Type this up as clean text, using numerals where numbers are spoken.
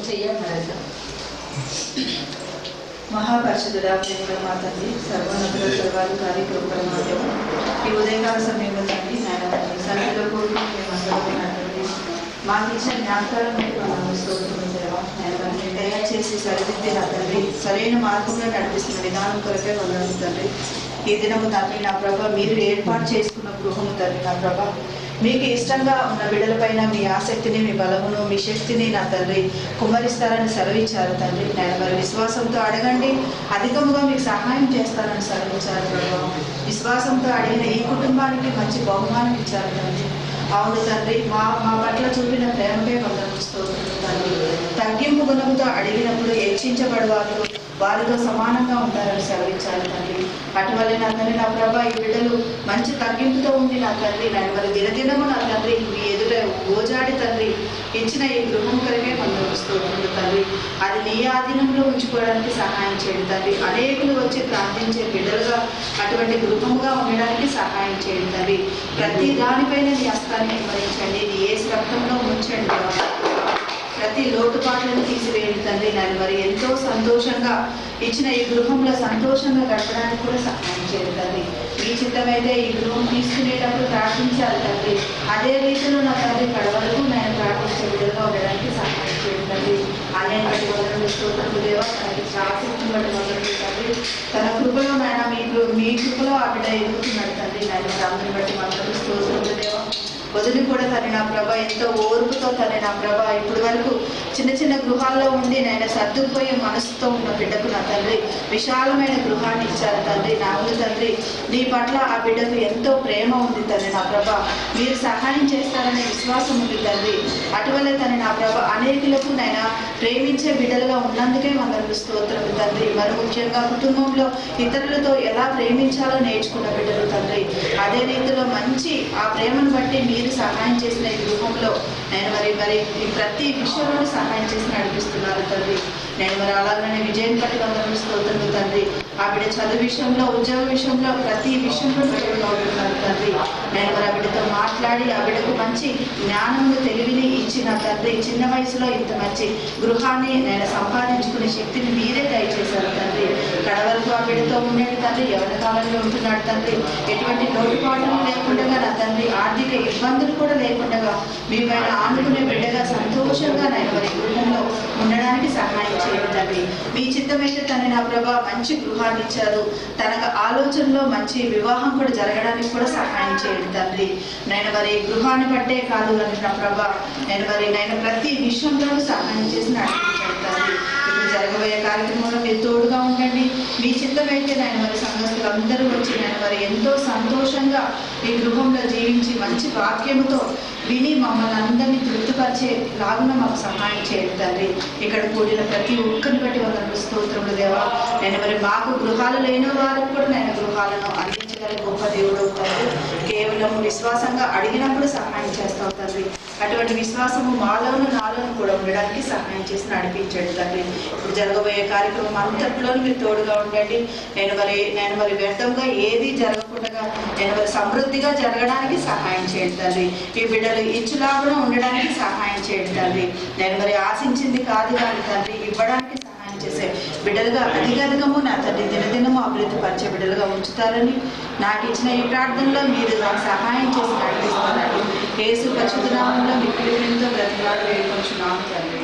చెయ్యాలి. మహాపరిషుద్ధుడా ప్రేమల మా తండ్రి, సర్వోన్నతుల సర్వాధికారి కృపరమాదేవ, ఈ ఉదయకాల సమయంలో తండ్రి నాయన సన్నిధిలో కూడుకుని మేమందరం తండ్రి మాకు ఇచ్చిన జ్ఞాపకాలను మనం స్తోత్రమేవ నేను దయచేసి సరిదిద్ది నా తండ్రి సరైన మార్గంలో నడిపిస్తున్న విధానం కొరకే వందనాలు తండ్రి. ఈ దినము తండ్రి నా ప్రభ మీరు ఏర్పాటు చేసుకున్న గృహము తండ్రి నా ప్రభ మీకు ఇష్టంగా ఉన్న బిడ్డలపైన మీ ఆసక్తిని మీ బలమును మీ శక్తిని నా తండ్రి కుమ్మరిస్తారని సెలవిచ్చారు తండ్రి. నేను మరి విశ్వాసంతో అడగండి అధికముగా మీకు సహాయం చేస్తారని సెలవిచ్చారు ప్రభావం. విశ్వాసంతో అడిగిన ఈ కుటుంబానికి మంచి బహుమానం ఇచ్చారు తండ్రి. అవును తండ్రి మా పట్ల చూపిన ప్రేమకే వందనముస్తోంది తండ్రి. తగ్గింపు గుణముతో అడిగినప్పుడు హెచ్చించబడేవారు వారితో సమానంగా ఉంటారని సెలవిచ్చారు తండ్రి. అటువల్ల నా తండ్రి నా ప్రభ ఈ బిడ్డలు మంచి తగ్గింపుతో ఉండి నా తండ్రి నేను మరి దినదినము నా తండ్రి మీ ఎదుట గోజాడి తండ్రి ఇచ్చిన ఈ గృహం కొరకే వందనముస్తోంది తండ్రి. అది నీ ఆధీనంలో ఉంచుకోవడానికి సహాయం చేయండి తండ్రి. అనేకులు వచ్చి ప్రార్థించే బిడ్డలుగా అటువంటి గృహముగా ఉండడానికి సహాయం చేయండి తండ్రి. ప్రతి దానిపైన నీ హస్తాన్ని వివరించండి, నీ యేసు రక్తంలో ఉంచండి. ప్రతి లోటుపాట్లను తీసివేయండి తండ్రి. నేను మరి ఎంతో సంతోషంగా ఇచ్చిన ఈ గృహంలో సంతోషంగా గడపడానికి కూడా సహాయం చేయండి తండ్రి. మీ చిత్తమైతే ఈ గృహం తీసుకునేటప్పుడు ప్రార్థించాలి తండ్రి. అదే రీతిలో నా తండ్రి కడవరకు నేను ప్రార్థించే విధంగా ఉండడానికి సహాయం చేయండి తండ్రి. ఆయన బట్టి వందనలు స్తోత్రములు దేవా, తనకి ఆసక్తిని బట్టి వందనలు తండ్రి. తన కృపలో నాయన మీ కృపలో ఆ బిడ్డ ఎదుగుతున్నాడు తండ్రి. నేను అందరిని బట్టి వందనలు స్తోత్రములు దేవా. వదిలి కూడా తను నా ప్రభ ఎంతో ఓర్పుతో తను నా ప్రభ ఇప్పటి వరకు చిన్న చిన్న గృహాల్లో ఉండి నేను సర్దుకుపోయే మనసుతో ఉన్న బిడ్డకు నా తండ్రి విశాలమైన గృహాన్ని ఇచ్చారు తండ్రి. నా ఉంది తండ్రి నీ పట్ల ఆ బిడ్డకు ఎంతో ప్రేమ ఉంది తండ్రి నా ప్రభ. మీరు సహాయం చేస్తారనే విశ్వాసం ఉంది తండ్రి. అటువల్ల తను నా ప్రభ అనేకులకు నైనా ప్రేమించే బిడ్డలుగా ఉన్నందుకే మనకు స్తోత్రం తండ్రి. మరి ముఖ్యంగా కుటుంబంలో ఇతరులతో ఎలా ప్రేమించాలో నేర్చుకున్న బిడ్డలు తండ్రి. అదే రీతిలో మంచి ఆ ప్రేమను బట్టి మీరు సహాయం చేసిన ఈ గృహంలో నేను మరి ప్రతి విషయంలో సహాయం చేసి నడిపిస్తున్నారు తండ్రి. నేను మరి అలాగనే విజయం పట్టి వందనలు స్తోత్రములు తండ్రి. ఆ బిడ్డ చదువు విషయంలో ఉద్యోగ విషయంలో ప్రతి విషయంలో అవుతున్నారు తండ్రి. నేను మరి ఆ బిడ్డతో మాట్లాడి ఆ బిడ్డకు మంచి జ్ఞానము తెలివిని ఇచ్చిన తండ్రి. చిన్న వయసులో ఇంత మంచి గృహాన్ని నేను సంపాదించుకునే శక్తిని మీరే దయచేశారు తండ్రి. కడవరకు ఆ బిడ్డతో ఉండేది తండ్రి. ఎవరి కాలంలో ఉంటున్నాడు తండ్రి. ఎటువంటి లోటుపాట్లు లేకుండా నా తండ్రి ఆర్థిక ఇబ్బందులు కూడా లేకుండా మీ పైన ఆనుకునే బిడ్డగా సంతోషంగా నేను మరి గృహంలో ఉండడానికి సహాయం చేయండి తండ్రి. మీ చిత్తమైతే తను నా ప్రభా మంచి గృహాన్ని ఇచ్చారు. తనకు ఆలోచనలో మంచి వివాహం కూడా జరగడానికి కూడా సహాయం చేయండి తండ్రి. నేను మరి గృహాన్ని బట్టే కాదు అని నా ప్రభా నేను ప్రతి విషయంలో సహాయం చేసి నడిపించాను తండ్రి. ఇప్పుడు జరగబోయే కార్యక్రమంలో మీరు తోడుగా ఉండండి. మీ చిత్తమైతే నేను మరి సంఘస్థులు అందరూ వచ్చి నేను మరి ఎంతో సంతోషంగా ఈ గృహంలో జీవించి మంచి వాక్యముతో విని మమ్మల్ని అందరినీ తృప్తిపరిచే లాగున మాకు సహాయం చేయండి తండ్రి. ఇక్కడ కూడిన ప్రతి ఒక్కరిని బట్టి వందనలు స్తోత్రములు దేవా. నేను మరి మాకు గృహాలు లేని వారికి కూడా నేను గృహాలను అందించగల గొప్ప దేవుడు అవుతారు. కేవలం విశ్వాసంగా అడిగినప్పుడు సహాయం చేస్తావు తండ్రి. అటువంటి విశ్వాసము మాలోను నాలోను కూడా ఉండడానికి సహాయం చేసి నడిపించండి తండ్రి. ఇప్పుడు జరగబోయే కార్యక్రమం అంతట్లోనూ మీరు తోడుగా ఉండండి. నేను మరి వ్యర్థంగా ఏది జరగకుండా నేను మరి సమృద్ధిగా జరగడానికి సహాయం చేయండి తండ్రి. ఈ బిడ్డలు ఇచ్చులాగా ఉండడానికి సహాయం చేయండి తండ్రి. నేను మరి ఆశించింది కాదు కానీ తండ్రి ఇవ్వడానికి సహాయం చేసే బిడ్డలుగా అధికము నా తండ్రి దినదినము అభివృద్ధి పరిచే బిడ్డలుగా ఉంచుతారని నాకు ఇచ్చిన ఈ ప్రార్థనలో మీరు నాకు సహాయం చేసి నడిపిస్తున్నారు. యేసు పరిశుద్ధ నామములో మీ పిలుపునితో బ్రతిమలాడి వేడుకొంచున్నాము తండ్రి.